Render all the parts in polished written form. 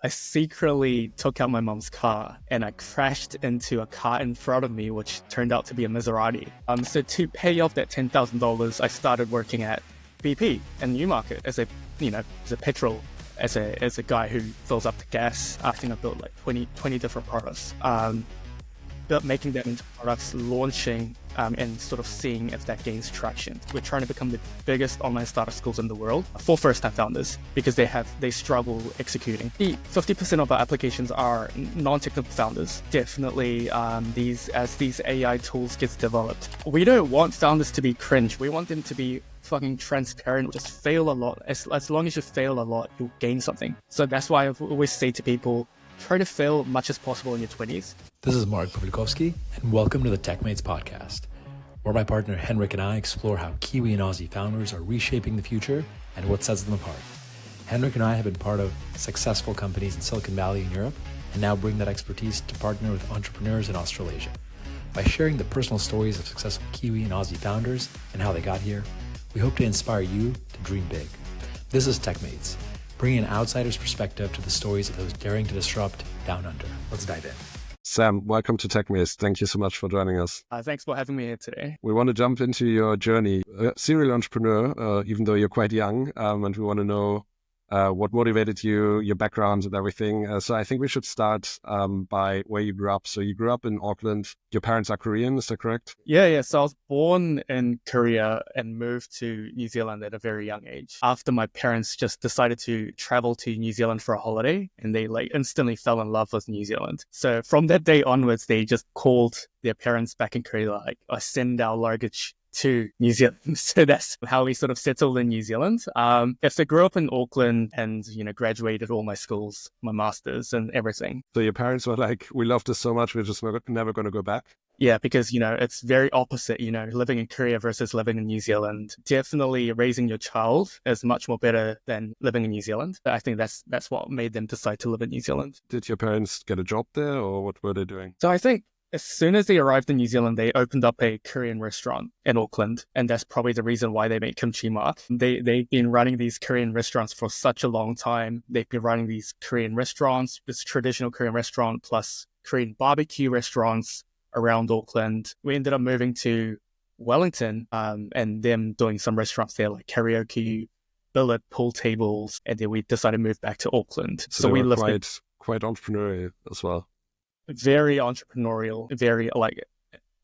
I secretly took out my mom's car and I crashed into a car in front of me, which turned out to be a Maserati. So to pay off that $10,000, I started working at BP in Newmarket as a petrol, as a guy who fills up the gas. I think I built like 20 different products. But making them into products, launching, and sort of seeing if that gains traction. We're trying to become the biggest online startup schools in the world for first-time founders because they struggle executing. 50% of our applications are non-technical founders. Definitely, these AI tools gets developed, we don't want founders to be cringe. We want them to be fucking transparent. Just fail a lot. As long as you fail a lot, you'll gain something. So that's why I always say to people, try to fail as much as possible in your 20s. This is Mark Pawlikowski, and welcome to the TechMates podcast, where my partner Henrik and I explore how Kiwi and Aussie founders are reshaping the future and what sets them apart. Henrik and I have been part of successful companies in Silicon Valley and Europe, and now bring that expertise to partner with entrepreneurs in Australasia. By sharing the personal stories of successful Kiwi and Aussie founders and how they got here, we hope to inspire you to dream big. This is TechMates, bringing an outsider's perspective to the stories of those daring to disrupt down under. Let's dive in. Sam, welcome to TechMates. Thank you so much for joining us. Thanks for having me here today. We want to jump into your journey. Serial entrepreneur, even though you're quite young, and we want to know what motivated you, your background and everything. So I think we should start by where you grew up. So you grew up in Auckland. Your parents are Korean, is that correct? Yeah. So I was born in Korea and moved to New Zealand at a very young age. After my parents just decided to travel to New Zealand for a holiday, and they instantly fell in love with New Zealand. So from that day onwards, they just called their parents back in Korea, send our luggage to New Zealand. So that's how we sort of settled in New Zealand. So I grew up in Auckland and, graduated all my schools, my masters and everything. So your parents were like, we love this so much, we're just never going to go back? Yeah, because, it's very opposite, living in Korea versus living in New Zealand. Definitely raising your child is much more better than living in New Zealand. I think that's what made them decide to live in New Zealand. Did your parents get a job there, or what were they doing? So I think as soon as they arrived in New Zealand, they opened up a Korean restaurant in Auckland. And that's probably the reason why they made Kimchi Mart. They've been running these Korean restaurants for such a long time. They've been running these Korean restaurants, this traditional Korean restaurant plus Korean barbecue restaurants around Auckland. We ended up moving to Wellington and them doing some restaurants there like karaoke, billiard, pool tables. And then we decided to move back to Auckland. So we lived quite entrepreneurial as well. Very entrepreneurial, very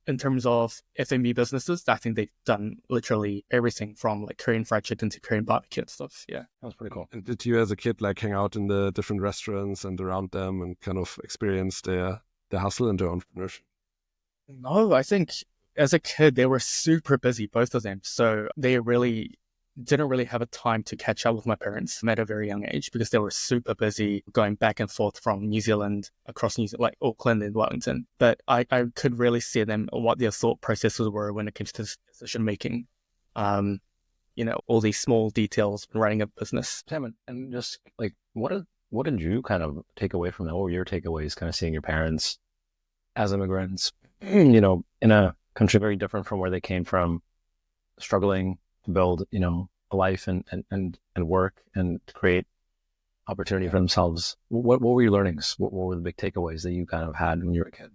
in terms of F&B businesses, I think they've done literally everything from Korean fried chicken to Korean barbecue and stuff. Yeah, that was pretty cool. And did you as a kid hang out in the different restaurants and around them and kind of experience their hustle and their entrepreneurship? No, I think as a kid, they were super busy, both of them. So they didn't really have a time to catch up with my parents at a very young age because they were super busy going back and forth from New Zealand across New Zealand, Auckland and Wellington. But I could really see them, what their thought processes were when it came to decision making. All these small details in running a business. Sam, and just what did you kind of take away from that? What were your takeaways kind of seeing your parents as immigrants, in a country very different from where they came from, struggling to build, a life and work and to create opportunity for themselves? What were your learnings? What were the big takeaways that you kind of had when you were a kid?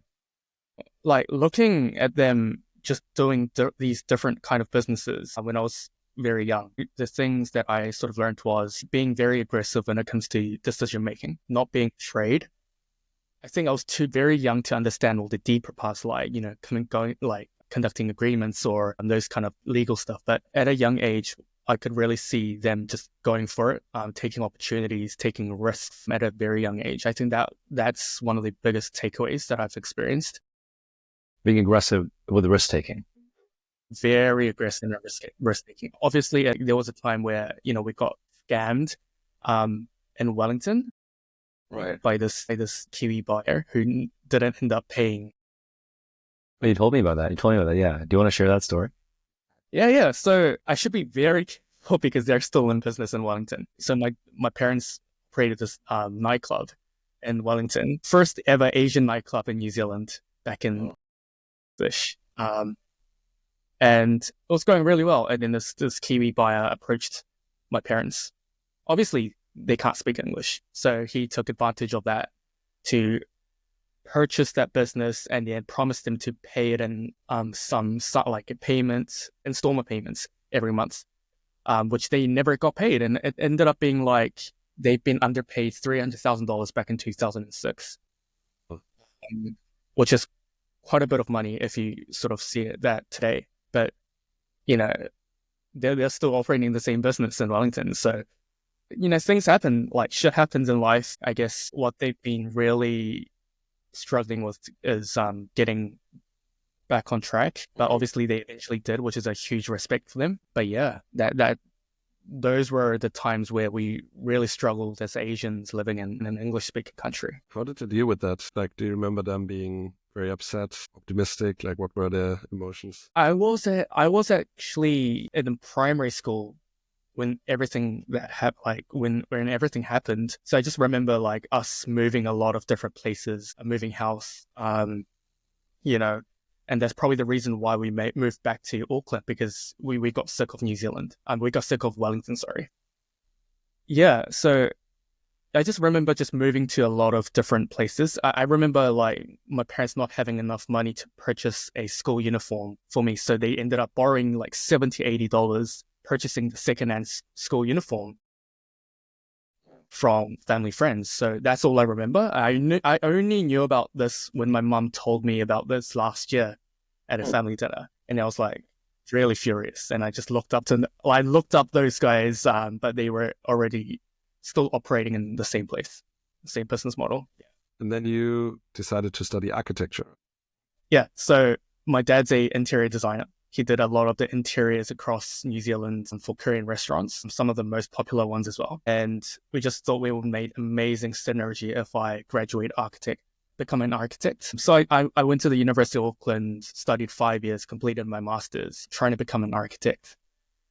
Looking at them just doing these different kind of businesses when I was very young, the things that I sort of learned was being very aggressive when it comes to decision making, not being afraid. I think I was very young to understand all the deeper parts, conducting agreements or those kind of legal stuff. But at a young age, I could really see them just going for it, taking opportunities, taking risks at a very young age. I think that's one of the biggest takeaways that I've experienced. Being aggressive with risk-taking. Very aggressive in risk-taking. Obviously, there was a time where, we got scammed in Wellington, right, by this Kiwi buyer who didn't end up paying. You told me about that. Yeah. Do you want to share that story? Yeah. So I should be very careful because they're still in business in Wellington. So my parents created this nightclub in Wellington, first ever Asian nightclub in New Zealand back in and it was going really well. And then this Kiwi buyer approached my parents. Obviously, they can't speak English. So he took advantage of that to purchase that business and then promised them to pay it in some like installment payments every month, which they never got paid. And it ended up being like they've been underpaid $300,000 back in 2006, which is quite a bit of money if you sort of see it that today. But, you know, they're still operating the same business in Wellington. So, you know, things happen, like shit happens in life. I guess what they've been really struggling with is getting back on track. But obviously they eventually did, which is a huge respect for them. But yeah, those were the times where we really struggled as Asians living in an English-speaking country. How did you deal with that? Like, do you remember them being very upset, optimistic? Like, what were their emotions? I was actually in primary school when everything when everything happened. So I just remember like us moving a lot of different places, moving house, you know, and that's probably the reason why we moved back to Auckland, because we got sick of New Zealand. We got sick of Wellington, sorry. Yeah, so I just remember just moving to a lot of different places. I remember like my parents not having enough money to purchase a school uniform for me. So they ended up borrowing like $70, $80, purchasing the secondhand school uniform from family friends. So that's all I remember. I only knew about this when my mum told me about this last year at a family dinner. And I was like really furious. And I just looked up those guys, but they were already still operating in the same place, the same business model. Yeah. And then you decided to study architecture. Yeah. So my dad's an interior designer. He did a lot of the interiors across New Zealand and for Korean restaurants, some of the most popular ones as well. And we just thought we would make amazing synergy if I become an architect. So I went to the University of Auckland, studied 5 years, completed my master's, trying to become an architect.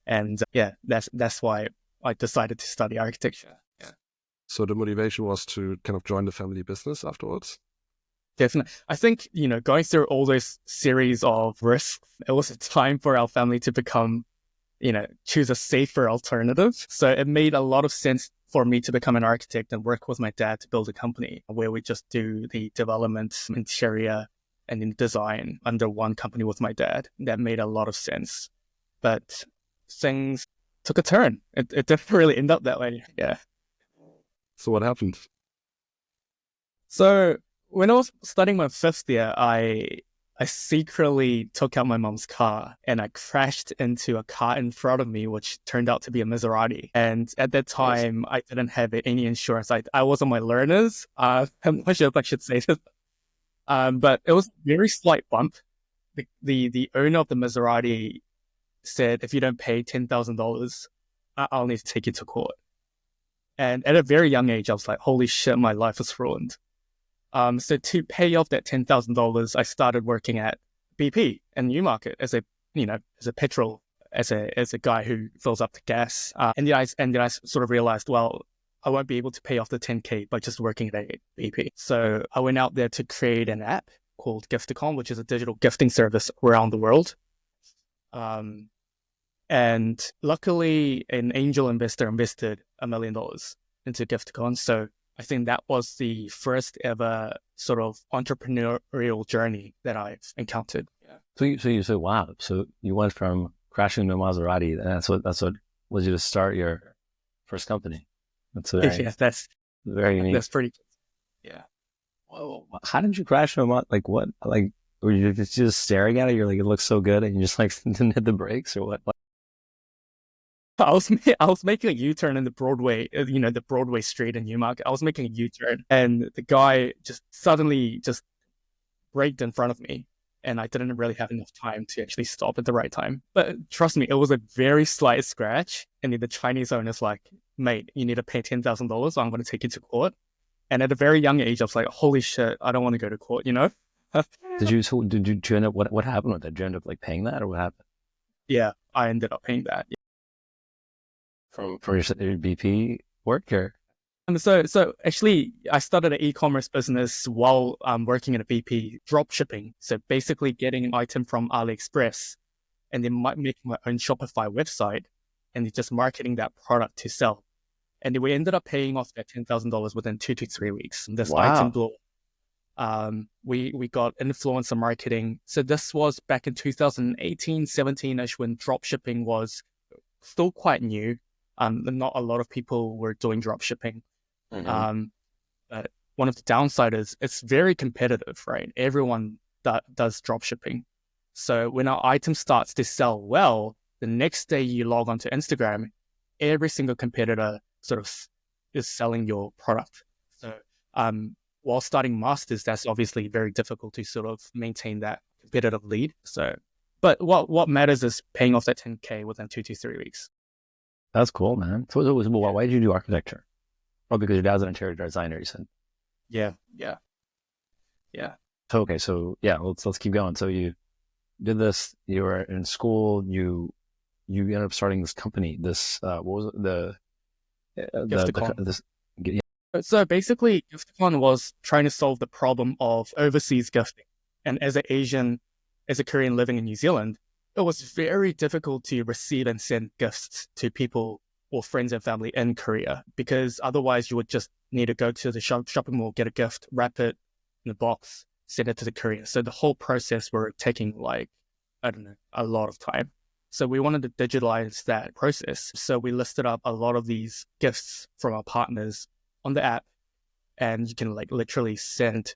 And yeah, that's why I decided to study architecture. Yeah. So the motivation was to kind of join the family business afterwards? Definitely. I think, you know, going through all those series of risks, it was a time for our family to become, you know, choose a safer alternative. So it made a lot of sense for me to become an architect and work with my dad to build a company where we just do the development, interior, and then design under one company with my dad. That made a lot of sense. But things took a turn. It didn't really end up that way. Yeah. So what happened? So when I was studying my fifth year, I secretly took out my mom's car and I crashed into a car in front of me, which turned out to be a Maserati. And at that time, I didn't have any insurance. I was on my learners. I'm not sure if I should say this. But it was a very slight bump. The owner of the Maserati said, if you don't pay $10,000, I'll need to take you to court. And at a very young age, I was like, holy shit, my life is ruined. So to pay off that $10,000, I started working at BP in Newmarket as a guy who fills up the gas. And then I sort of realized, well, I won't be able to pay off the 10K by just working at BP. So I went out there to create an app called Gifticon, which is a digital gifting service around the world. And luckily, an angel investor invested $1 million into Gifticon. So I think that was the first ever sort of entrepreneurial journey that I've encountered. Yeah. So you said, wow. So you went from crashing into a Maserati, and that's what was you to start your first company. That's very unique. That's pretty. Yeah. Whoa. How did you crash into a like what? Like were you just staring at it? You're like, it looks so good, and you just like didn't hit the brakes or what? I was making a U-turn in the Broadway, the Broadway street in Newmarket. I was making a U-turn and the guy just suddenly just braked in front of me and I didn't really have enough time to actually stop at the right time. But trust me, it was a very slight scratch. And then the Chinese owner's like, mate, you need to pay $10,000 so I'm going to take you to court. And at a very young age, I was like, holy shit, I don't want to go to court, you know? Did you end up, what happened with that? Did you end up like paying that or what happened? Yeah, I ended up paying that. For your BP work or? So actually, I started an e-commerce business while working at a BP, drop shipping. So basically getting an item from AliExpress and then making my own Shopify website and just marketing that product to sell. And we ended up paying off that $10,000 within 2 to 3 weeks. This Wow. item blew. We got influencer marketing. So this was back in 2018, 17-ish, when drop shipping was still quite new. Not a lot of people were doing drop shipping. But one of the downside is it's very competitive, right? Everyone does drop shipping. So when our item starts to sell well, the next day you log onto Instagram, every single competitor sort of is selling your product. So while starting masters, that's obviously very difficult to sort of maintain that competitive lead. So, but what matters is paying off that 10K within 2 to 3 weeks. That's cool, man. So why did you do architecture? Oh, because your dad's an interior designer, you said. Yeah. So, okay, so yeah, let's keep going. So you did this, you were in school, you ended up starting this company, this, what was it? Gifticon. So basically, Gifticon was trying to solve the problem of overseas gifting. And as a Korean living in New Zealand, it was very difficult to receive and send gifts to people or friends and family in Korea, because otherwise you would just need to go to the shopping mall, get a gift, wrap it in a box, send it to the courier. So the whole process were taking a lot of time. So we wanted to digitalize that process. So we listed up a lot of these gifts from our partners on the app, and you can literally send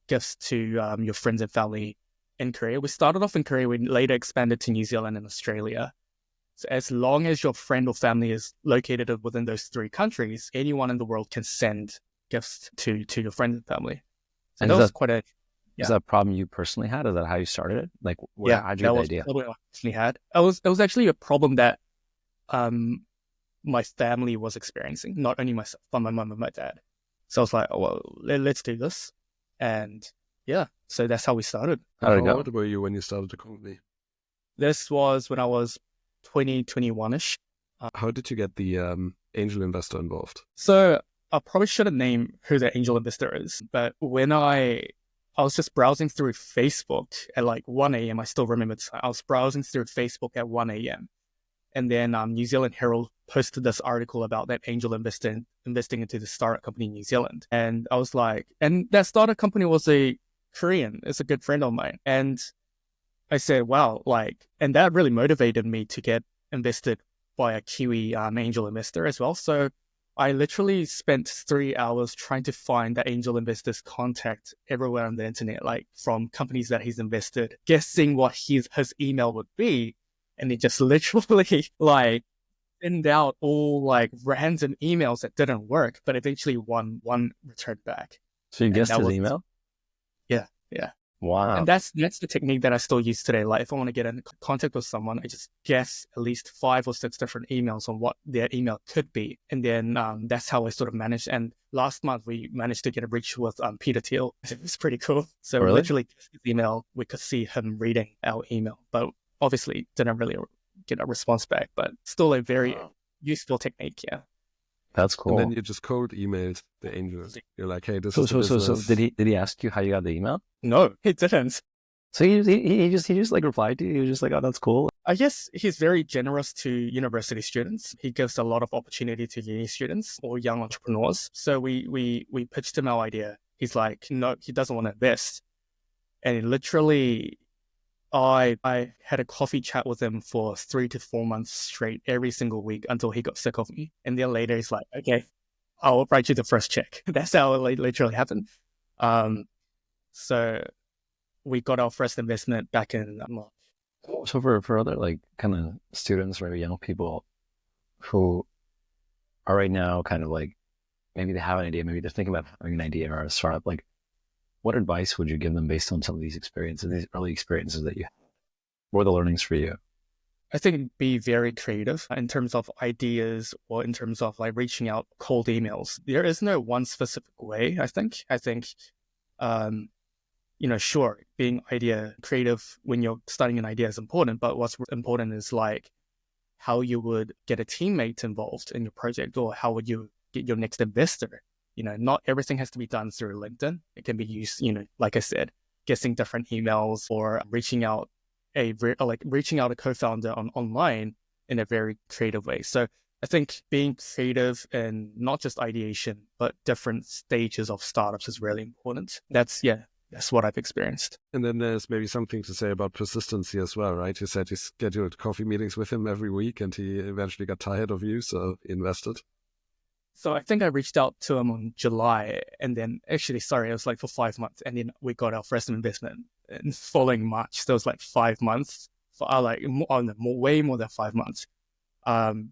gifts to your friends and family in Korea. We started off in Korea. We later expanded to New Zealand and Australia. So as long as your friend or family is located within those 3 countries, anyone in the world can send gifts to your friends and family. So And that was quite a... Is that a problem you personally had? Is that how you started it? Like, how'd you get the idea? Probably what I personally had. It was actually a problem that my family was experiencing, not only myself, but my mom and my dad. So I was like, oh, well, let's do this. And yeah, so that's how we started. How old were you when you started the company? This was when I was 21-ish. How did you get the angel investor involved? So I probably shouldn't name who the angel investor is, but when I was just browsing through Facebook at 1 a.m. I still remember this. I was browsing through Facebook at 1 a.m. And then New Zealand Herald posted this article about that angel investing into the startup company in New Zealand. And I was like, and that startup company was a Korean. It's a good friend of mine. And I said, wow, and that really motivated me to get invested by a Kiwi angel investor as well. So I literally spent 3 hours trying to find the angel investor's contact everywhere on the internet, from companies that he's invested, guessing what his email would be. And he just literally send out all random emails that didn't work, but eventually one returned back. So you guessed his email? Yeah. Wow. And that's the technique that I still use today. If I want to get in contact with someone, I just guess at least 5 or 6 different emails on what their email could be. And then that's how I sort of managed. And last month we managed to get a reach with Peter Thiel. It was pretty cool. So Really? literally his email, we could see him reading our email, but obviously didn't really get a response back, but still a very useful technique. Yeah. That's cool. And then you just cold emailed the angel. You're like, hey, this is the So business. did he ask you how you got the email? No, he didn't. So he just replied to you. He was just like, oh, that's cool. I guess he's very generous to university students. He gives a lot of opportunity to uni students or young entrepreneurs. So we pitched him our idea. He's like, no, he doesn't want to invest. And literally, I had a coffee chat with him for 3 to 4 months straight, every single week until he got sick of me. And then later he's like, okay, I'll write you the first check. That's how it literally happened. So we got our first investment back in March. So for other kind of students or young people who are right now kind of maybe they have an idea, maybe they're thinking about having an idea or a startup, what advice would you give them based on some of these experiences, these early experiences that you had? What were the learnings for you? I think be very creative in terms of ideas or in terms of reaching out cold emails. There is no one specific way, I think. Sure, being idea creative when you're starting an idea is important, but what's important is how you would get a teammate involved in your project, or how would you get your next investor. Not everything has to be done through LinkedIn. It can be used, like I said, guessing different emails or reaching out a co-founder online in a very creative way. So I think being creative in not just ideation, but different stages of startups is really important. That's what I've experienced. And then there's maybe something to say about persistency as well, right? You said you scheduled coffee meetings with him every week and he eventually got tired of you, so he invested. So I think I reached out to him on July, and then it was like for 5 months, and then we got our first investment in following March. So it was like 5 months for way more than 5 months.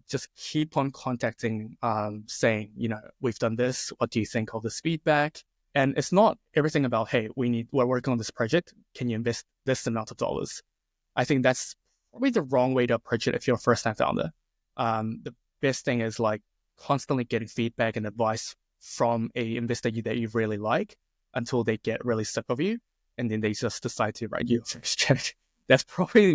Just keep on contacting, saying, we've done this. What do you think of this feedback? And it's not everything about, hey, we're working on this project. Can you invest this amount of dollars? I think that's probably the wrong way to approach it if you're a first-time founder. The best thing is like constantly getting feedback and advice from a investor that you really like until they get really sick of you, and then they just decide to write you a first check. That's probably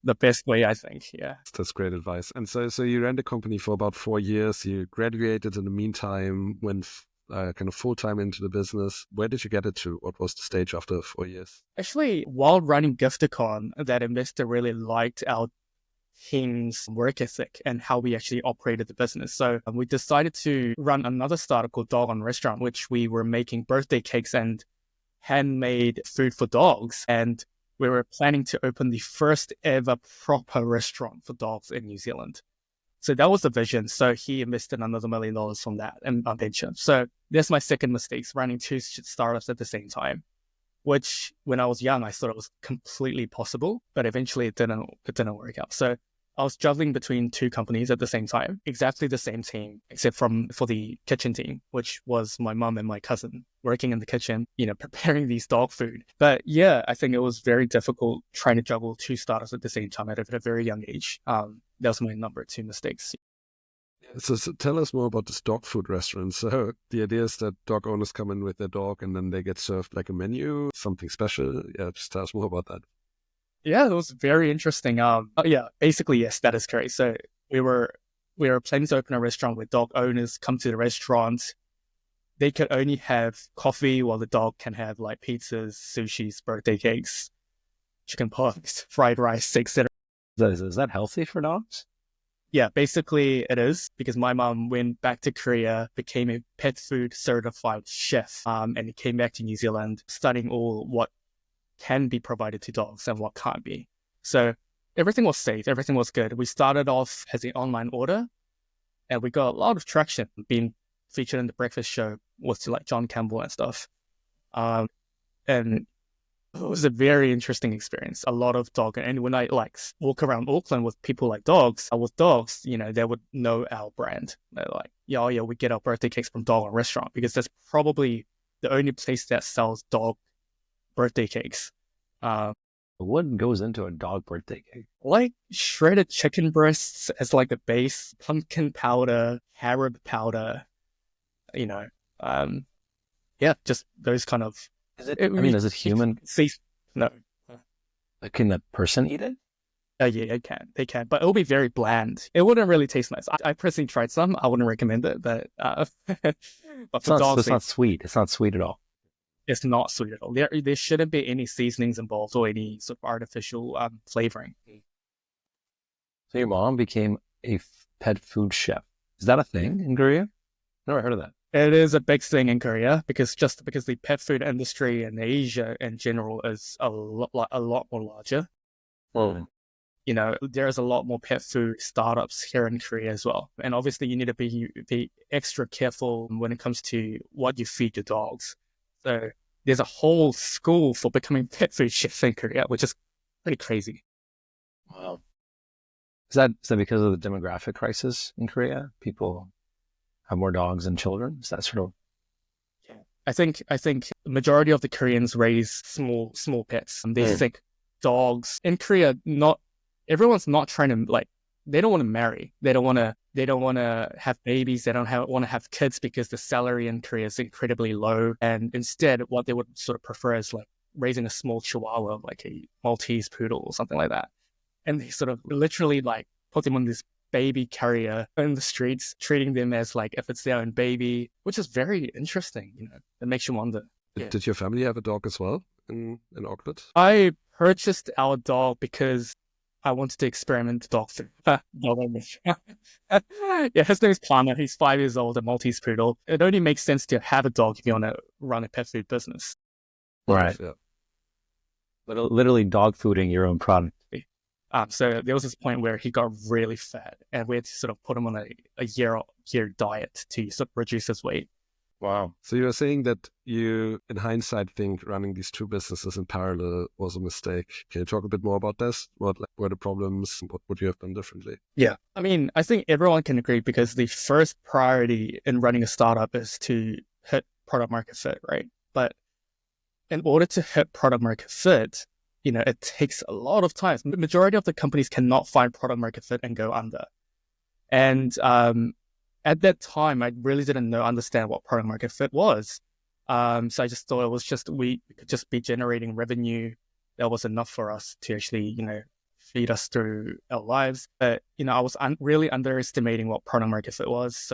the best way, I think. Yeah. That's great advice. And so you ran the company for about 4 years. You graduated in the meantime, went kind of full-time into the business. Where did you get it to? What was the stage after 4 years? Actually, while running Gifticon, that investor really liked our team's work ethic and how we actually operated the business. So we decided to run another startup called Dog on Restaurant, which we were making birthday cakes and handmade food for dogs. And we were planning to open the first ever proper restaurant for dogs in New Zealand. So that was the vision. So he invested another $1 million from that in our venture. So that's my second mistake, running two startups at the same time, which when I was young, I thought it was completely possible, but eventually it didn't work out. So I was juggling between two companies at the same time, exactly the same team, except for the kitchen team, which was my mum and my cousin working in the kitchen, preparing these dog food. But yeah, I think it was very difficult trying to juggle two startups at the same time at a very young age. That was my number 2 mistakes. So tell us more about this dog food restaurant. So the idea is that dog owners come in with their dog and then they get served like a menu, something special. Yeah, just tell us more about that. Yeah, it was very interesting. Basically, yes, that is correct. So we were planning to open a restaurant where dog owners come to the restaurant. They could only have coffee while the dog can have like pizzas, sushis, birthday cakes, chicken pox, fried rice, etc. Is that healthy for dogs? Yeah, basically it is, because my mom went back to Korea, became a pet food certified chef, and came back to New Zealand studying all what can be provided to dogs and what can't be. So everything was safe, everything was good. We started off as an online order, and we got a lot of traction, being featured in the breakfast show with like John Campbell and stuff. And it was a very interesting experience. A lot of dog, and when I walk around Auckland with people with dogs, they would know our brand. They're like, yeah, we get our birthday cakes from Dog on Restaurant, because that's probably the only place that sells dog birthday cakes. What goes into a dog birthday cake? Like shredded chicken breasts as like a base, pumpkin powder, carob powder, just those kind of. Is it human? No. Can a person eat it? Yeah, they can, but it'll be very bland. It wouldn't really taste nice. I personally tried some. I wouldn't recommend it, but for dogs, it's not sweet. It's not sweet at all. It's not sweet at all. There shouldn't be any seasonings involved or any sort of artificial flavoring. So your mom became a pet food chef. Is that a thing in Korea? Never heard of that. It is a big thing in Korea, because the pet food industry in Asia in general is a lot more larger. Oh. There's a lot more pet food startups here in Korea as well. And obviously you need to be extra careful when it comes to what you feed your dogs. So there's a whole school for becoming pet food chef in Korea, which is pretty crazy. Wow. Is that because of the demographic crisis in Korea? People have more dogs than children? Is that sort of? Yeah. I think the majority of the Koreans raise small pets, and they think dogs in Korea, everyone's not trying to they don't want to marry. They don't want to have babies. They don't want to have kids, because the salary in Korea is incredibly low. And instead, what they would sort of prefer is like raising a small Chihuahua, like a Maltese poodle or something like that. And they sort of literally put them on this baby carrier in the streets, treating them as if it's their own baby, which is very interesting. It makes you wonder. Yeah. Did your family have a dog as well in Auckland? I purchased our dog because I wanted to experiment dog food. Dog owners. Yeah, his name is Palmer. He's 5 years old, a Maltese poodle. It only makes sense to have a dog if you want to run a pet food business. Right. Yeah. Literally dog fooding your own product. So there was this point where he got really fat, and we had to sort of put him on a year diet to sort of reduce his weight. Wow. So you were saying that you, in hindsight, think running these two businesses in parallel was a mistake. Can you talk a bit more about this? What were the problems? What would you have done differently? Yeah. I mean, I think everyone can agree because the first priority in running a startup is to hit product market fit, right? But in order to hit product market fit, it takes a lot of time. The majority of the companies cannot find product market fit and go under. And at that time, I really didn't understand what product market fit was. So I just thought it was just, we could just be generating revenue that was enough for us to actually, feed us through our lives. But, I was really underestimating what product market fit was.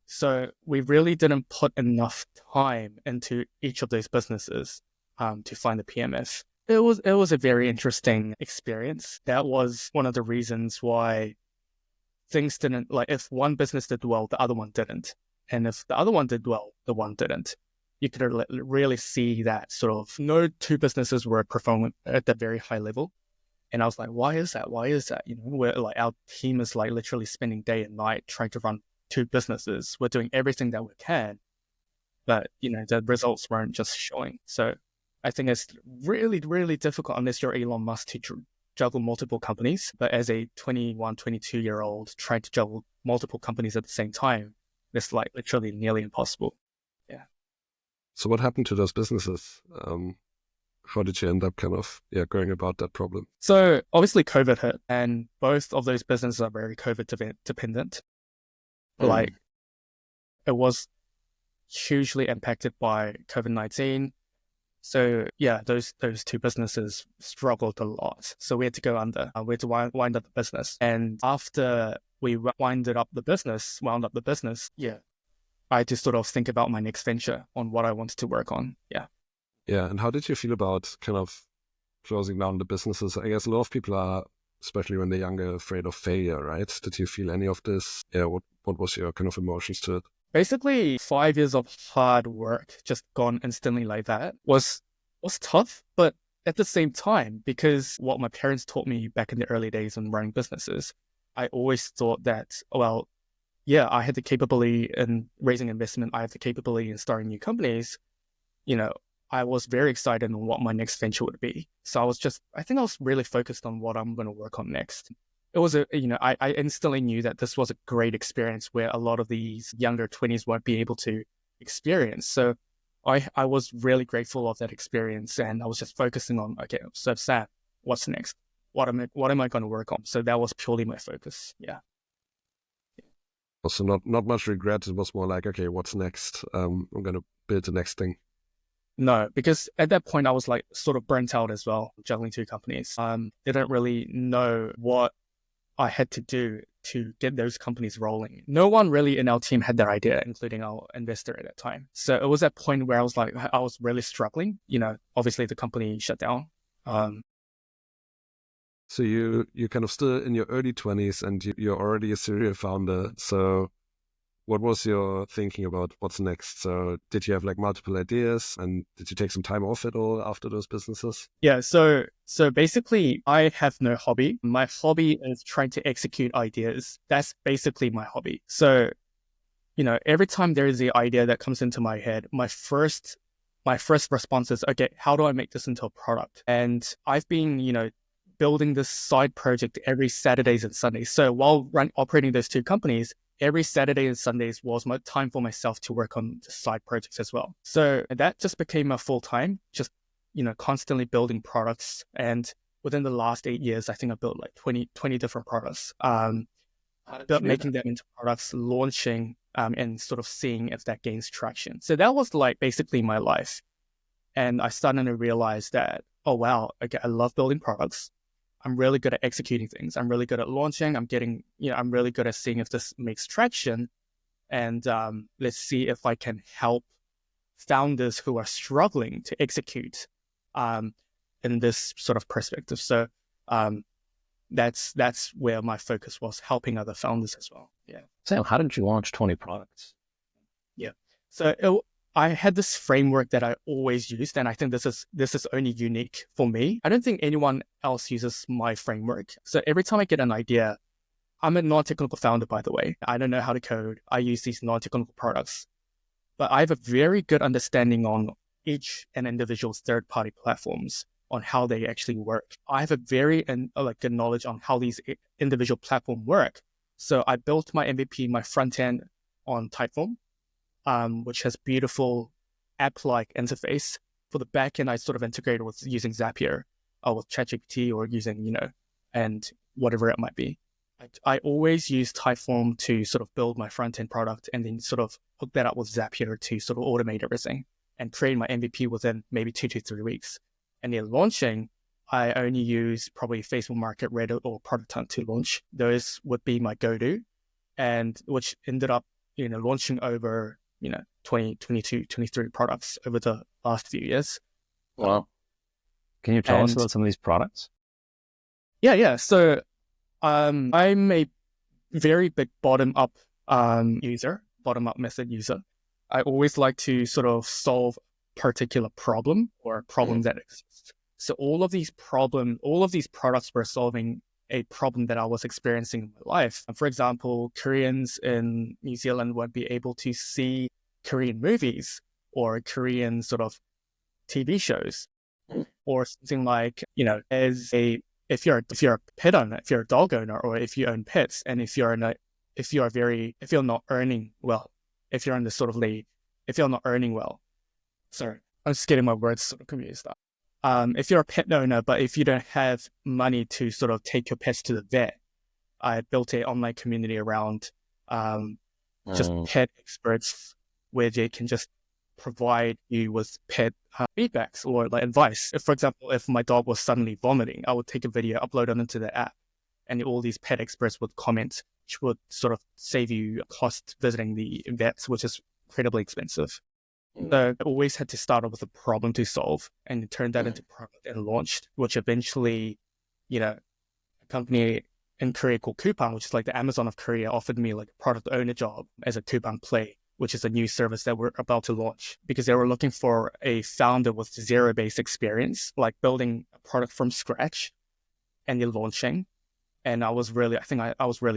So we really didn't put enough time into each of those businesses to find the PMF. It was a very interesting experience. That was one of the reasons why things didn't, if one business did well, the other one didn't. And if the other one did well, the one didn't. You could really see that sort of no two businesses were performing at that very high level. And I was like, why is that? Why is that? We're our team is literally spending day and night trying to run two businesses. We're doing everything that we can, but the results weren't just showing. So I think it's really, really difficult unless you're Elon Musk to juggle multiple companies. But as a 21, 22-year-old trying to juggle multiple companies at the same time, it's literally nearly impossible. Yeah. So what happened to those businesses? How did you end up going about that problem? So obviously COVID hit, and both of those businesses are very COVID dependent. It was hugely impacted by COVID-19. So yeah, those two businesses struggled a lot. So we had to go under. We had to wind up the business. And after we wound up the business, yeah, I had to sort of think about my next venture on what I wanted to work on. Yeah. Yeah. And how did you feel about kind of closing down the businesses? I guess a lot of people are, especially when they're younger, afraid of failure, right? Did you feel any of this? Yeah. What was your kind of emotions to it? Basically, 5 years of hard work just gone instantly like that was tough, but at the same time, because what my parents taught me back in the early days in running businesses, I always thought that, well, yeah, I had the capability in raising investment. I have the capability in starting new companies. I was very excited on what my next venture would be. So I think I was really focused on what I'm going to work on next. It was I instantly knew that this was a great experience where a lot of these younger 20s won't be able to experience. So I was really grateful of that experience, and I was just focusing on, okay, so Sam, what's next? What am I going to work on? So that was purely my focus. Yeah. Also not much regret. It was more like, okay, what's next? I'm going to build the next thing. No, because at that point I was sort of burnt out as well, juggling two companies. Didn't really know what I had to do to get those companies rolling. No one really in our team had that idea, including our investor at that time. So it was that point where I was really struggling. Obviously the company shut down. So you're kind of still in your early 20s and you're already a serial founder. So what was your thinking about what's next? So did you have multiple ideas, and did you take some time off at all after those businesses? Yeah. So basically I have no hobby. My hobby is trying to execute ideas. That's basically my hobby. So, every time there is the idea that comes into my head, my first response is, okay, how do I make this into a product? And I've been, building this side project every Saturdays and Sundays. So while operating those two companies, every Saturday and Sundays was my time for myself to work on the side projects as well. So that just became a full time, just, constantly building products. And within the last 8 years, I think I built 20 different products, making them into products, launching, and sort of seeing if that gains traction. So that was basically my life. And I started to realize that, oh, wow, okay, I love building products. I'm really good at executing things. I'm really good at launching. I'm really good at seeing if this makes traction. And let's see if I can help founders who are struggling to execute in this sort of perspective. So That's where my focus was, helping other founders as well. Yeah. Sam, how did you launch 20 products? Yeah. So I had this framework that I always used, and I think this is only unique for me. I don't think anyone else uses my framework. So every time I get an idea, I'm a non-technical founder, by the way. I don't know how to code. I use these non-technical products, but I have a very good understanding on each and individual third-party platforms, on how they actually work. I have a very good knowledge on how these individual platforms work. So I built my MVP, my front end, on Typeform, which has beautiful app-like interface. For the back end, I sort of integrated with using Zapier, with ChatGPT, or using, and whatever it might be. I always use Typeform to sort of build my front-end product, and then sort of hook that up with Zapier to sort of automate everything and create my MVP within maybe 2 to 3 weeks. And then launching, I only use probably Facebook Market, Reddit, or Product Hunt to launch. Those would be my go-to, and which ended up, launching over, 20, 22, 23 products over the last few years. Wow. Can you tell us about some of these products? Yeah. So I'm a very big bottom-up method user. I always like to sort of solve particular problem or problem that exists. So all of these products were solving a problem that I was experiencing in my life. For example, Koreans in New Zealand won't be able to see Korean movies or Korean sort of TV shows, or something like, if you're a pet owner, if you're a dog owner, or if you own pets, and if you're not earning well, if you're not earning well. Sorry, I'm just getting my words sort of confused up. If you're a pet owner, but if you don't have money to sort of take your pets to the vet, I built an online community around just pet experts, where they can just provide you with pet feedbacks or like advice. If, for example, if my dog was suddenly vomiting, I would take a video, upload it into the app, and all these pet experts would comment, which would sort of save you cost visiting the vets, which is incredibly expensive. So I always had to start off with a problem to solve, and turn that into product and launched, which eventually, a company in Korea called Coupang, which is like the Amazon of Korea, offered me like a product owner job as a Coupang Play, which is a new service that we're about to launch, because they were looking for a founder with Zerobase experience, like building a product from scratch and then launching. And I was really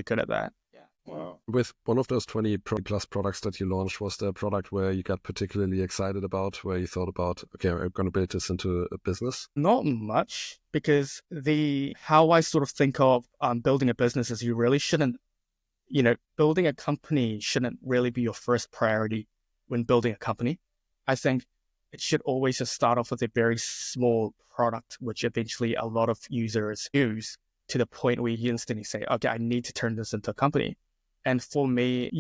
good at that. Yeah. Wow. With one of those 20 plus products that you launched, was there a product where you got particularly excited about, where you thought about, okay, I'm going to build this into a business? Not much, because how I sort of think of building a business is you really shouldn't, building a company shouldn't really be your first priority when building a company. I think it should always just start off with a very small product, which eventually a lot of users use, to the point where you instantly say, okay, I need to turn this into a company. And for me,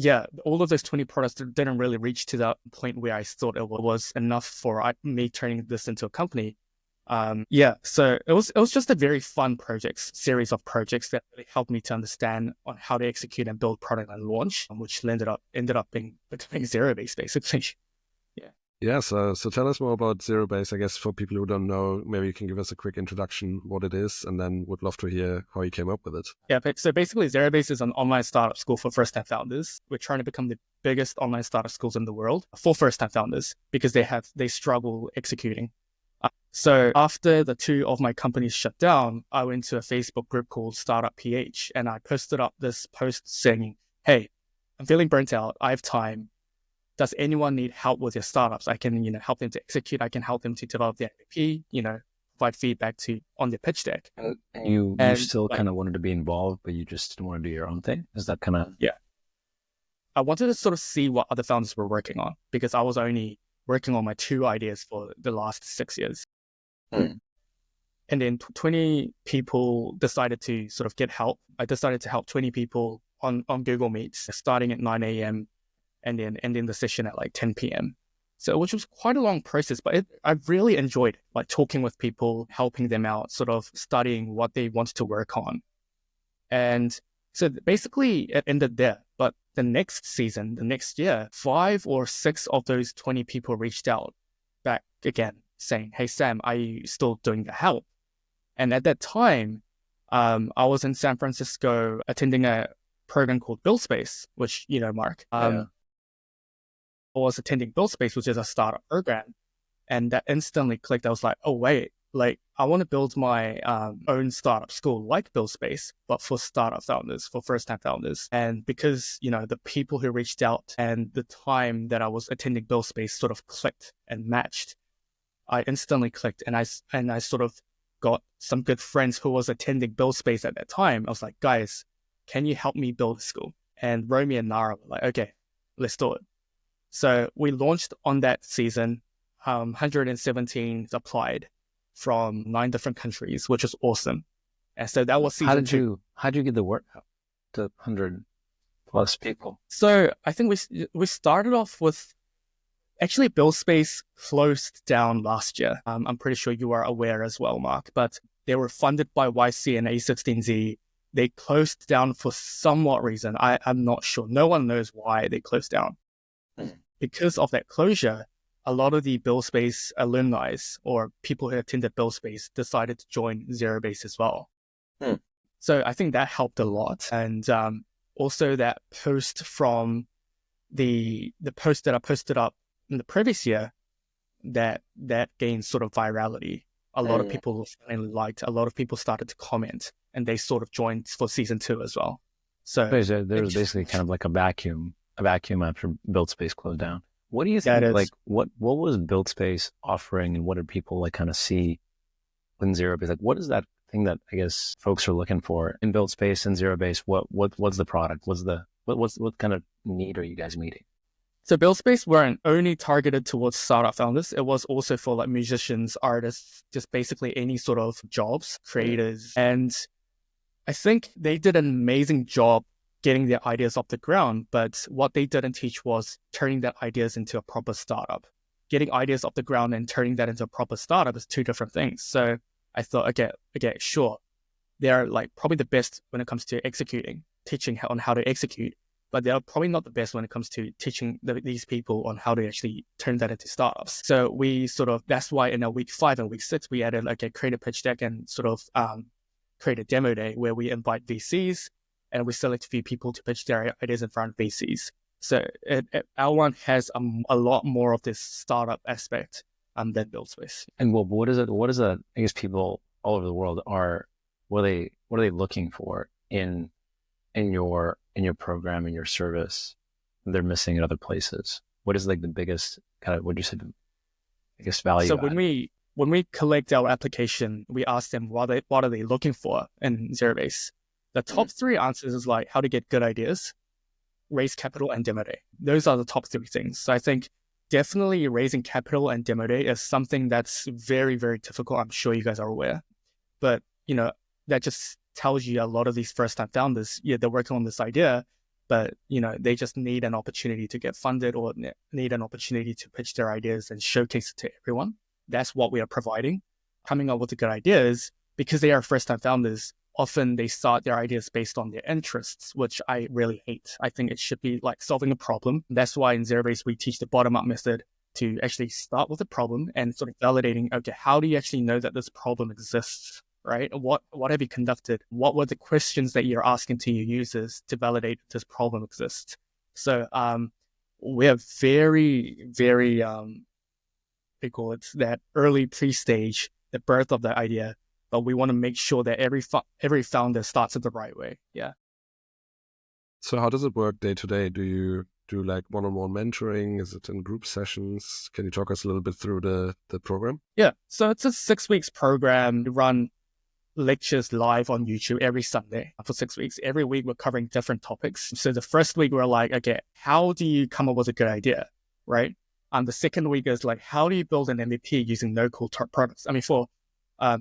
all of those 20 products didn't really reach to that point where I thought it was enough for me turning this into a company. So it was just a very fun series of projects that really helped me to understand on how to execute and build product and launch, which ended up becoming Zerobase, basically. Yeah, so tell us more about Zerobase. I guess for people who don't know, maybe you can give us a quick introduction, what it is, and then would love to hear how you came up with it. Yeah, so basically Zerobase is an online startup school for first-time founders. We're trying to become the biggest online startup schools in the world for first-time founders, because they struggle executing. So after the 2 of my companies shut down, I went to a Facebook group called Startup PH, and I posted up this post saying, hey, I'm feeling burnt out. I have time. Does anyone need help with their startups? I can, help them to execute. I can help them to develop their MVP, provide feedback on their pitch deck. And you still kind of wanted to be involved, but you just didn't want to do your own thing? Is that kind of... Yeah. I wanted to sort of see what other founders were working on, because I was only working on my 2 ideas for the last 6 years. And then 20 people decided to sort of get help. I decided to help 20 people on Google Meets, starting at 9 a.m. and then ending the session at like 10 p.m. So, which was quite a long process, but I really enjoyed like talking with people, helping them out, sort of studying what they wanted to work on. And so basically it ended there. But the next year, 5 or 6 of those 20 people reached out back again saying, hey, Sam, are you still doing the help? And at that time, I was in San Francisco attending a program called BuildSpace, which, you know, Mark. I was attending BuildSpace, which is a startup program. And that instantly clicked. I was like, oh, wait, like I want to build my own startup school like BuildSpace, but for startup founders, for first-time founders. And because, you know, the people who reached out and the time that I was attending BuildSpace sort of clicked and matched, I instantly clicked, and I sort of got some good friends who was attending BuildSpace at that time. I was like, guys, can you help me build a school? And Romy and Nara were like, okay, let's do it. So we launched on that season. 117 applied from 9 different countries, which is awesome. And so that was season 2. How did you get the word out to 100 plus people? So I think we started off with, actually BuildSpace closed down last year. I'm pretty sure you are aware as well, Mark, but they were funded by YC and A16Z. They closed down for somewhat reason. I'm not sure. No one knows why they closed down. Because of that closure, a lot of the BuildSpace alumni or people who attended BuildSpace decided to join Zerobase as well. So I think that helped a lot. And also that post from the post that I posted up in the previous year, that gained sort of virality. A lot of people finally liked, a lot of people started to comment, and they sort of joined for season 2 as well. So there was basically kind of like a vacuum after BuildSpace closed down. What do you think, like, what was BuildSpace offering, and what did people like kind of see in Zerobase? Like, what is that thing that I guess folks are looking for in BuildSpace and Zerobase? What's the product? What kind of need are you guys meeting? So BuildSpace weren't only targeted towards startup founders. It was also for like musicians, artists, just basically any sort of jobs, creators. And I think they did an amazing job getting their ideas off the ground, but what they didn't teach was turning that ideas into a proper startup. Getting ideas off the ground and turning that into a proper startup is 2 different things. So I thought, okay, sure. They're like probably the best when it comes to executing, teaching on how to execute, but they're probably not the best when it comes to teaching these people on how to actually turn that into startups. So we that's why in our week 5 and week 6, we added like a create a pitch deck and sort of create a demo day where we invite VCs, and we select a few people to pitch their ideas in front of VCs. So our one has a lot more of this startup aspect than BuildSpace. And what is it? I guess people all over the world what are they looking for in your program, in your service, they're missing in other places? What is like the biggest kind of, what do you say, the biggest value? So when we collect our application, we ask them what are they looking for in Zerobase. The top 3 answers is like how to get good ideas, raise capital, and demo day. Those are the top 3 things. So I think definitely raising capital and demo day is something that's very, very difficult. I'm sure you guys are aware. But, you know, that just tells you a lot of these first-time founders, they're working on this idea, but, you know, they just need an opportunity to get funded or need an opportunity to pitch their ideas and showcase it to everyone. That's what we are providing. Coming up with the good ideas, because they are first-time founders, often they start their ideas based on their interests, which I really hate. I think it should be like solving a problem. That's why in Zerobase, we teach the bottom-up method to actually start with a problem and sort of validating, okay, how do you actually know that this problem exists, right? What have you conducted? What were the questions that you're asking to your users to validate this problem exists? So we have very, very, we call it that early pre-stage, the birth of the idea, but we want to make sure that every founder starts it the right way. Yeah. So how does it work day to day? Do you do like one-on-one mentoring? Is it in group sessions? Can you talk us a little bit through the program? Yeah. So it's a 6 weeks program. We run lectures live on YouTube every Sunday for 6 weeks. Every week we're covering different topics. So the first week we're like, okay, how do you come up with a good idea, right? The second week is like, how do you build an MVP using no-code products? I mean, for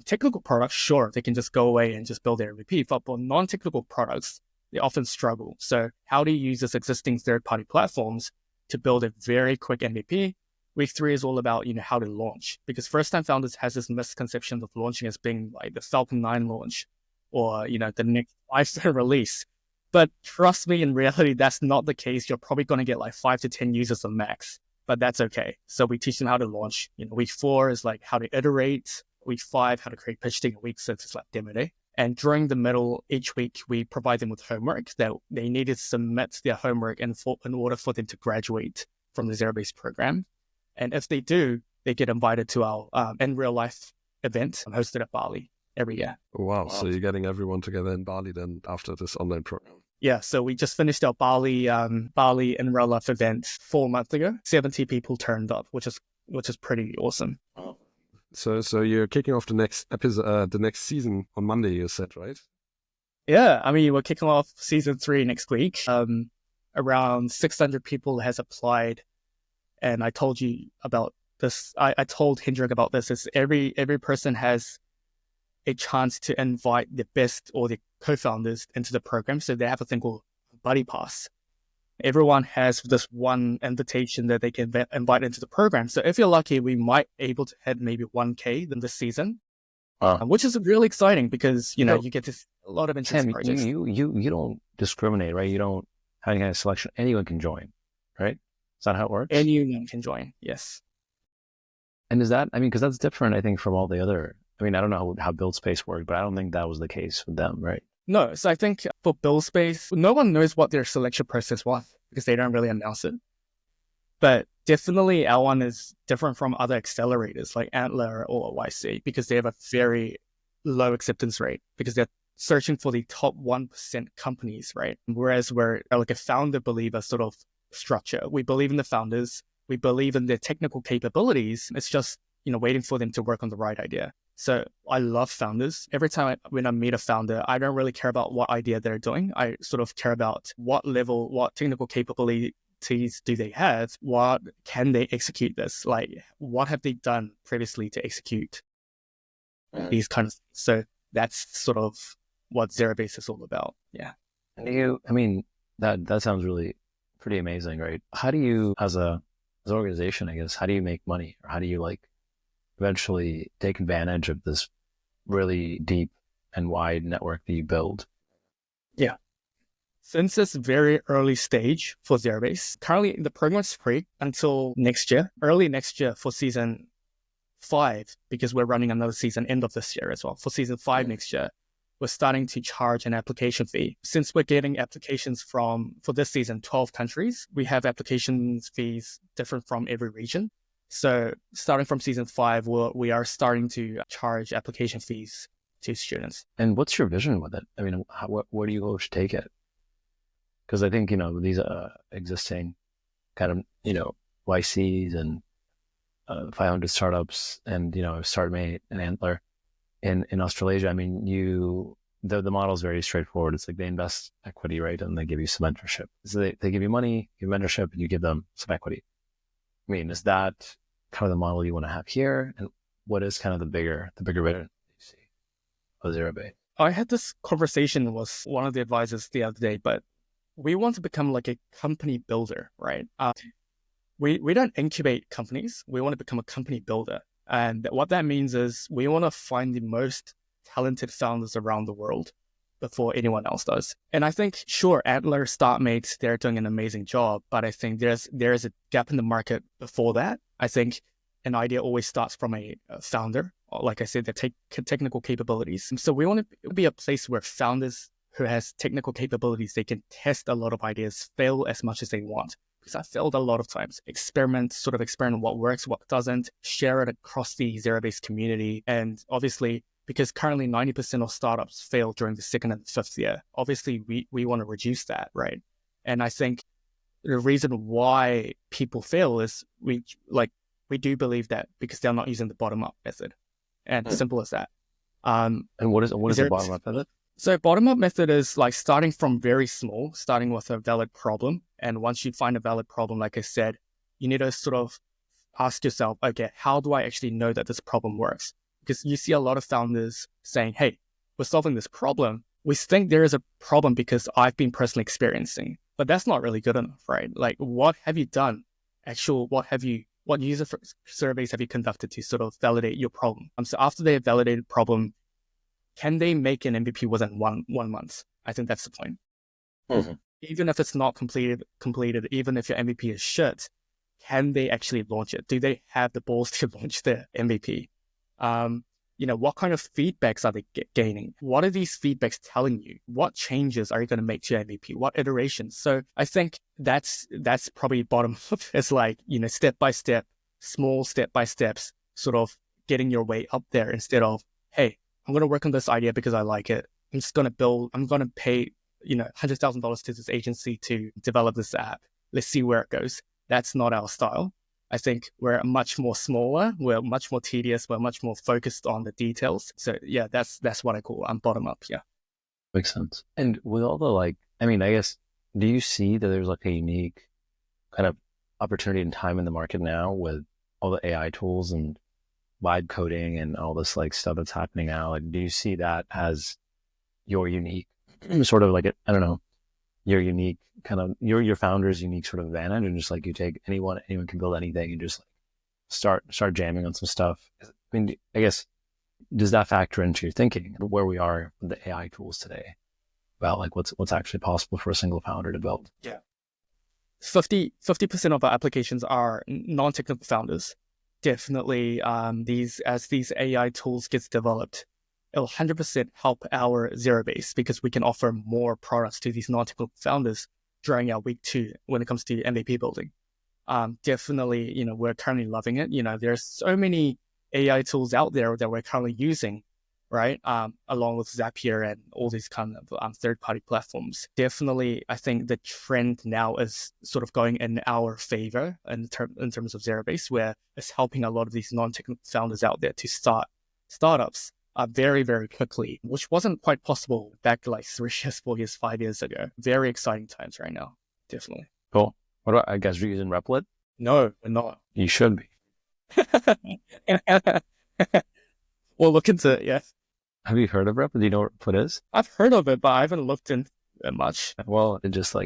technical products, sure, they can just go away and just build their MVP. But for non-technical products, they often struggle. So how do you use this existing third-party platforms to build a very quick MVP? Week 3 is all about, how to launch, because first-time founders has this misconception of launching as being like the Falcon 9 launch or, the next iPhone release. But trust me, in reality, that's not the case. You're probably going to get like 5 to 10 users at max, but that's okay. So we teach them how to launch. Week 4 is like how to iterate. Week 5, how to create pitch deck. Week 6 is like demo day. And during the middle, each week, we provide them with homework that they need to submit their homework in order for them to graduate from the Zerobase program. And if they do, they get invited to our in real life event hosted at Bali every year. Wow. So you're getting everyone together in Bali then after this online program. Yeah, so we just finished our Bali in real life event 4 months ago. 70 people turned up, which is pretty awesome. So you're kicking off the next episode, the next season on Monday, you said, right? Yeah, I mean, we're kicking off season 3 next week. Around 600 people has applied, and I told you about this. I told Hendrik about this. Is every person has a chance to invite the best or the co-founders into the program. So they have a thing called Buddy Pass. Everyone has this one invitation that they can invite into the program. So if you're lucky, we might able to hit maybe 1K in this season, which is really exciting because, you get this a lot of interesting projects. You don't discriminate, right? You don't have any kind of selection. Anyone can join, right? Is that how it works? Anyone can join, yes. And is that, because that's different, I think, from all the other, I don't know how Build Space worked, but I don't think that was the case with them, right? No, so I think for Build Space, no one knows what their selection process was because they don't really announce it. But definitely our one is different from other accelerators like Antler or YC because they have a very low acceptance rate because they're searching for the top 1% companies, right? Whereas we're like a founder believer sort of structure. We believe in the founders. We believe in their technical capabilities. It's just, waiting for them to work on the right idea. So I love founders. Every time when I meet a founder, I don't really care about what idea they're doing. I sort of care about what level, what technical capabilities do they have? What can they execute this? Like, what have they done previously to execute these kind of things? So that's sort of what Zerobase is all about. Yeah. And that sounds really pretty amazing, right? How do you, as an organization, I guess, how do you make money? Or how do you eventually take advantage of this really deep and wide network that you build? Yeah. Since this very early stage for Zerobase, currently the program is free until early next year for season 5, because we're running another season end of this year as well. For season 5 next year, we're starting to charge an application fee. Since we're getting applications for this season, 12 countries, we have application fees different from every region. So starting from season 5, we are starting to charge application fees to students. And what's your vision with it? Where do you go to take it? Because I think, these existing kind of, YCs and 500 startups and, StartMate and Antler in Australasia, the model is very straightforward. It's like they invest equity, right? And they give you some mentorship. So they give you money, give mentorship, and you give them some equity. Is that kind of the model you want to have here? And what is kind of the bigger vision you see of Zerobase? I had this conversation with one of the advisors the other day, but we want to become like a company builder, right? We don't incubate companies. We want to become a company builder. And what that means is we want to find the most talented founders around the world before anyone else does. And I think, sure, Antler, StartMate, they're doing an amazing job, but I think there is a gap in the market before that. I think an idea always starts from a founder, like I said, the technical capabilities. And so we want to be a place where founders who has technical capabilities, they can test a lot of ideas, fail as much as they want. Because I failed a lot of times. Experiment what works, what doesn't, share it across the Zerobase community. And obviously, because currently 90% of startups fail during the 2nd and 5th year, obviously we want to reduce that, right? And I think the reason why people fail is we do believe that because they're not using the bottom-up method. And simple as that. And what is the bottom-up method? So bottom-up method is like starting from very small, starting with a valid problem. And once you find a valid problem, like I said, you need to sort of ask yourself, okay, how do I actually know that this problem works? Because you see a lot of founders saying, hey, we're solving this problem. We think there is a problem because I've been personally experiencing, but that's not really good enough, right? Like, what have you done? What user surveys have you conducted to sort of validate your problem? So after they have validated problem, can they make an MVP within one month? I think that's the point. Mm-hmm. Even if it's not completed, even if your MVP is shit, can they actually launch it? Do they have the balls to launch their MVP? what kind of feedbacks are they gaining? What are these feedbacks telling you? What changes are you going to make to your MVP? What iterations? So I think that's probably bottom up. It's like, step by step, small step by steps, sort of getting your way up there instead of, hey, I'm going to work on this idea because I like it. I'm going to pay, $100,000 to this agency to develop this app. Let's see where it goes. That's not our style. I think we're much more smaller. We're much more tedious. We're much more focused on the details. So yeah, that's what I call bottom up. Yeah. Makes sense. And with all the I guess, do you see that there's like a unique kind of opportunity and time in the market now with all the AI tools and vibe coding and all this like stuff that's happening now? Like, do you see that as your unique sort of like, I don't know, your unique kind of your founder's unique sort of advantage, and just like you take anyone can build anything and just like start jamming on some stuff? I mean, I guess, does that factor into your thinking where we are with the AI tools today about like what's actually possible for a single founder to build? Yeah. 50% of our applications are non-technical founders. Definitely, as these AI tools gets developed, it'll 100% help our Zerobase because we can offer more products to these non-technical founders during our week 2 when it comes to MVP building. Definitely, we're currently loving it. There's so many AI tools out there that we're currently using, right? Along with Zapier and all these kind of third-party platforms. Definitely, I think the trend now is sort of going in our favor in terms of Zerobase, where it's helping a lot of these non-technical founders out there to start startups very, very quickly, which wasn't quite possible back like 3 years, 4 years, 5 years ago. Very exciting times right now. Definitely. Cool. What about, I guess, you're using Replit? No, we're not. You should be. We'll look into it, yes. Have you heard of Replit? Do you know what Replit is? I've heard of it, but I haven't looked into it much. Well, it just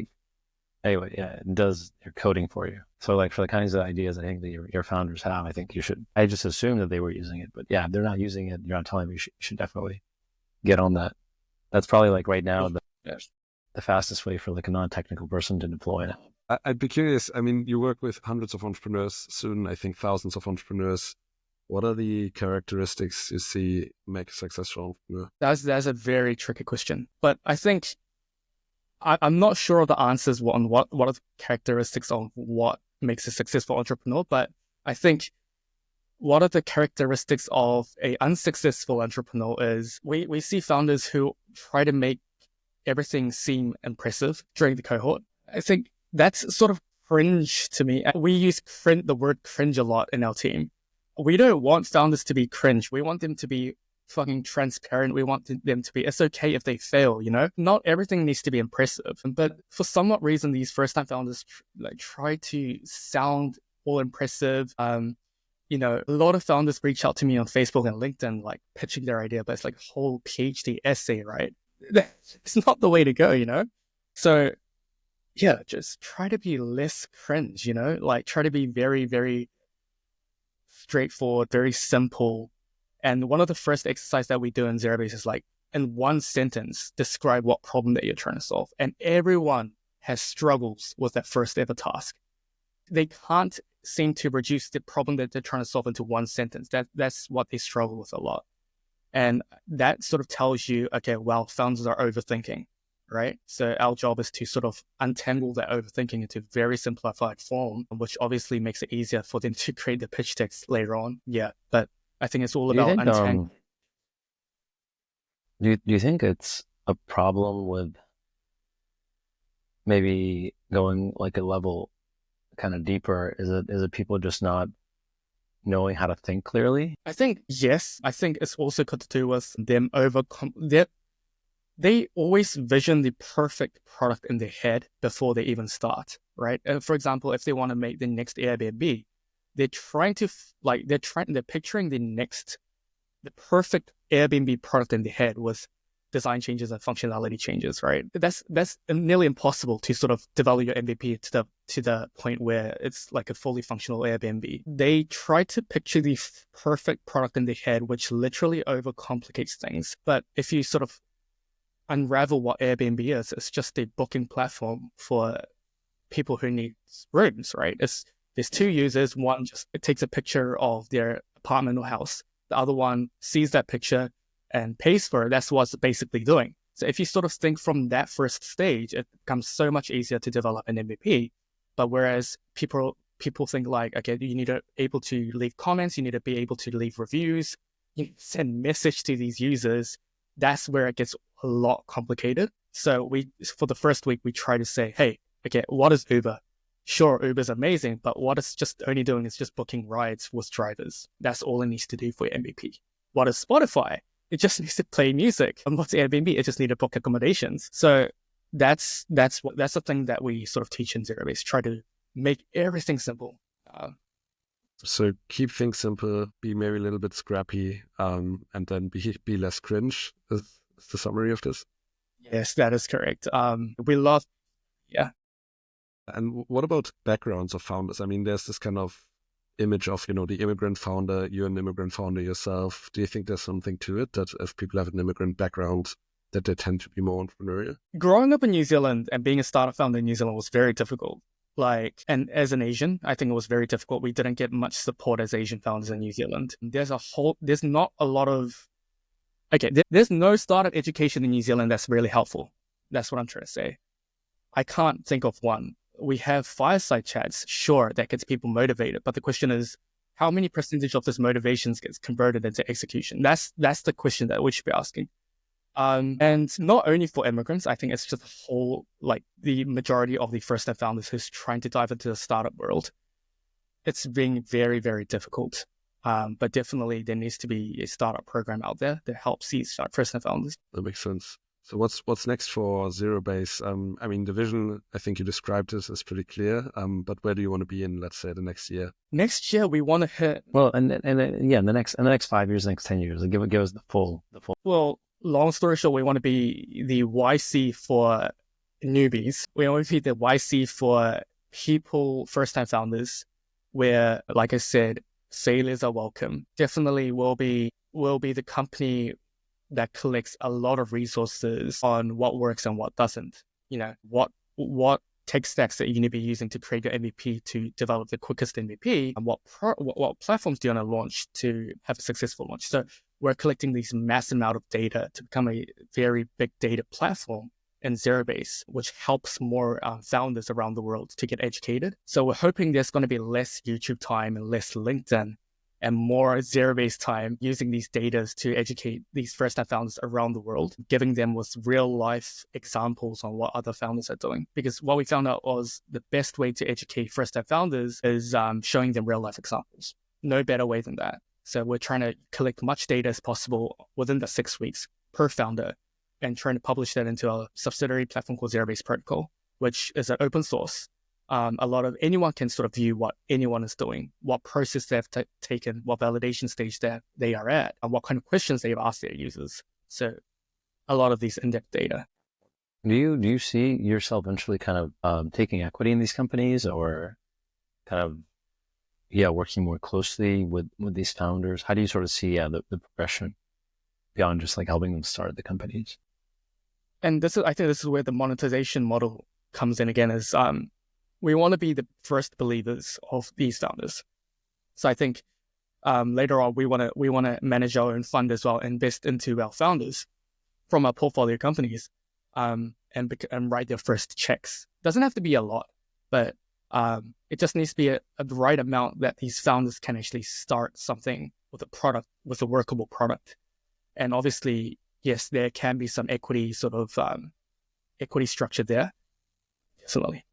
anyway, yeah, it does your coding for you. So like for the kinds of ideas I think that your founders have, I think you should, I just assumed that they were using it, but yeah, if they're not using it, you're not telling me, you should definitely get on that. That's probably like right now, the fastest way for like a non-technical person to deploy it. I'd be curious. I mean, you work with hundreds of entrepreneurs, soon I think thousands of entrepreneurs. What are the characteristics you see make a successful entrepreneur? That's a very tricky question, but I think I'm not sure of the answers on what are the characteristics of what makes a successful entrepreneur, but I think what are the characteristics of a unsuccessful entrepreneur is we see founders who try to make everything seem impressive during the cohort. I think that's sort of cringe to me. We use the word cringe a lot in our team. We don't want founders to be cringe. We want them to be fucking transparent. We want them to be, it's okay if they fail, Not everything needs to be impressive. But for some reason, these first-time founders try to sound all impressive. A lot of founders reach out to me on Facebook and LinkedIn, pitching their idea, but it's like a whole PhD essay, right? It's not the way to go, So yeah, just try to be less cringe, try to be very, very straightforward, very simple. And one of the first exercises that we do in Zerobase is in one sentence, describe what problem that you're trying to solve. And everyone has struggles with that first ever task. They can't seem to reduce the problem that they're trying to solve into one sentence. That's what they struggle with a lot. And that sort of tells you, okay, well, founders are overthinking, right? So our job is to sort of untangle that overthinking into very simplified form, which obviously makes it easier for them to create the pitch text later on. Yeah, but I think it's all about untangling. Do you think it's a problem with maybe going a level kind of deeper? Is it people just not knowing how to think clearly? I think yes. I think it's also got to do with them they always vision the perfect product in their head before they even start, right? For example, if they want to make the next Airbnb, they're trying to they're picturing the perfect Airbnb product in their head with design changes and functionality changes, right? That's nearly impossible to sort of develop your MVP to the point where it's like a fully functional Airbnb. They try to picture the perfect product in their head, which literally overcomplicates things. But if you sort of unravel what Airbnb is, it's just a booking platform for people who need rooms, right? There's 2 users. One it takes a picture of their apartment or house, the other one sees that picture and pays for it. That's what it's basically doing. So if you sort of think from that first stage, it becomes so much easier to develop an MVP. But whereas people think like, okay, you need to be able to leave comments, you need to be able to leave reviews, you send message to these users, that's where it gets a lot complicated. So for the first week, we try to say, hey, okay, what is Uber? Sure, Uber's amazing, but what it's just only doing is just booking rides with drivers. That's all it needs to do for your MVP. What is Spotify? It just needs to play music. And what's Airbnb? It just needs to book accommodations. So that's the thing that we sort of teach in Zerobase. Try to make everything simple. So keep things simple, be maybe a little bit scrappy, and then be less cringe is the summary of this. Yes, that is correct. We love, yeah. And what about backgrounds of founders? I mean, there's this kind of image of, the immigrant founder, you're an immigrant founder yourself. Do you think there's something to it that if people have an immigrant background, that they tend to be more entrepreneurial? Growing up in New Zealand and being a startup founder in New Zealand was very difficult. And as an Asian, I think it was very difficult. We didn't get much support as Asian founders in New Zealand. There's not a lot of, there's no startup education in New Zealand that's really helpful. That's what I'm trying to say. I can't think of one. We have fireside chats, sure, that gets people motivated. But the question is, how many percentage of this motivations gets converted into execution? That's the question that we should be asking. And not only for immigrants, I think it's just the majority of the first-time founders who's trying to dive into the startup world. It's being very, very difficult. But definitely there needs to be a startup program out there that helps these first-time founders. That makes sense. So what's next for Zerobase? I mean, the vision, I think you described this, is pretty clear. But where do you want to be in, let's say, the next year? Next year, we want to hit. Well, in the next 5 years, next 10 years, give us the full. Well, long story short, we want to be the YC for newbies. We want to be the YC for people, first-time founders, where, like I said, failures are welcome. Definitely will be the company that collects a lot of resources on what works and what doesn't. What tech stacks that you need to be using to create your MVP to develop the quickest MVP, and what platforms do you want to launch to have a successful launch. So we're collecting these mass amount of data to become a very big data platform in Zerobase, which helps more founders around the world to get educated. So we're hoping there's going to be less YouTube time and less LinkedIn and more Zerobase time using these data to educate these first-time founders around the world, giving them with real-life examples on what other founders are doing. Because what we found out was the best way to educate first-time founders is showing them real-life examples. No better way than that. So we're trying to collect much data as possible within the 6 weeks per founder and trying to publish that into a subsidiary platform called Zerobase Protocol, which is an open source. Anyone can sort of view what anyone is doing, what process they've taken, what validation stage that they are at, and what kind of questions they've asked their users. So a lot of these in-depth data. Do you see yourself eventually kind of taking equity in these companies, or kind of working more closely with these founders? How do you sort of see the progression beyond just like helping them start the companies? And I think this is where the monetization model comes in again, is we want to be the first believers of these founders. So I think later on we want to manage our own fund as well, invest into our founders from our portfolio companies, and write their first checks. Doesn't have to be a lot, but it just needs to be the right amount that these founders can actually start something with a product, with a workable product. And obviously, yes, there can be some equity equity structure there. Definitely.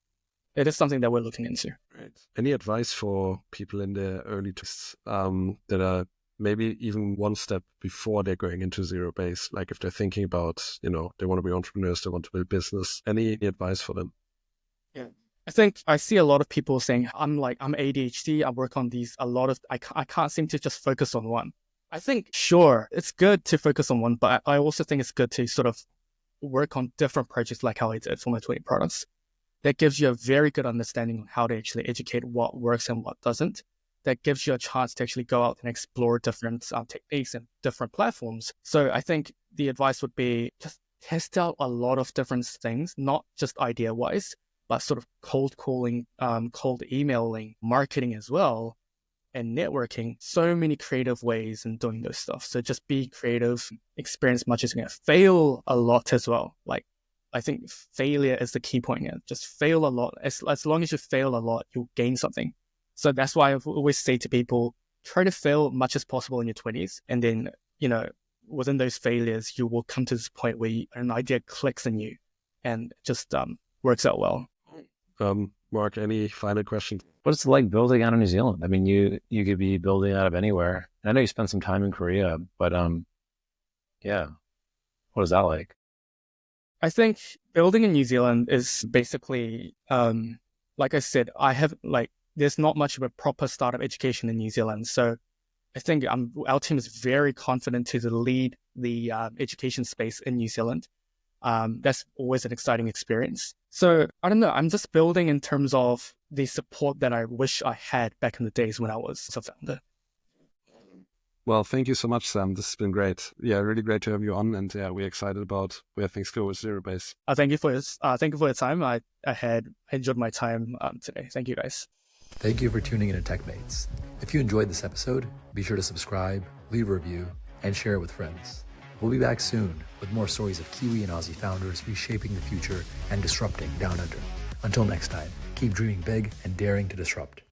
It is something that we're looking into. Right. Any advice for people in their early that are maybe even one step before they're going into Zerobase? Like if they're thinking about, they want to be entrepreneurs, they want to build business. Any advice for them? Yeah. I think I see a lot of people saying, I'm ADHD, I work on these I can't seem to just focus on one. I think, sure, it's good to focus on one, but I also think it's good to sort of work on different projects like how I did for my 20 products. That gives you a very good understanding on how to actually educate what works and what doesn't. That gives you a chance to actually go out and explore different techniques and different platforms. So I think the advice would be just test out a lot of different things, not just idea-wise, but sort of cold calling, cold emailing, marketing as well, and networking, so many creative ways in doing those stuff. So just be creative, experience as much as you can. Fail a lot as well. Like, I think failure is the key point here. Just fail a lot. As long as you fail a lot, you'll gain something. So that's why I always say to people, try to fail as much as possible in your 20s. And then, within those failures, you will come to this point where an idea clicks in you and just works out well. Mark, any final questions? What's it like building out of New Zealand? I mean, you could be building out of anywhere. And I know you spent some time in Korea, but yeah, what is that like? I think building in New Zealand is basically, like I said, there's not much of a proper startup education in New Zealand. So I think our team is very confident to lead the education space in New Zealand. That's always an exciting experience. So I don't know, I'm just building in terms of the support that I wish I had back in the days when I was a founder. Well, thank you so much, Sam. This has been great. Yeah, really great to have you on. And yeah, we're excited about where things go with Zerobase. Thank you for your time. I enjoyed my time today. Thank you, guys. Thank you for tuning in to TechMates. If you enjoyed this episode, be sure to subscribe, leave a review, and share it with friends. We'll be back soon with more stories of Kiwi and Aussie founders reshaping the future and disrupting down under. Until next time, keep dreaming big and daring to disrupt.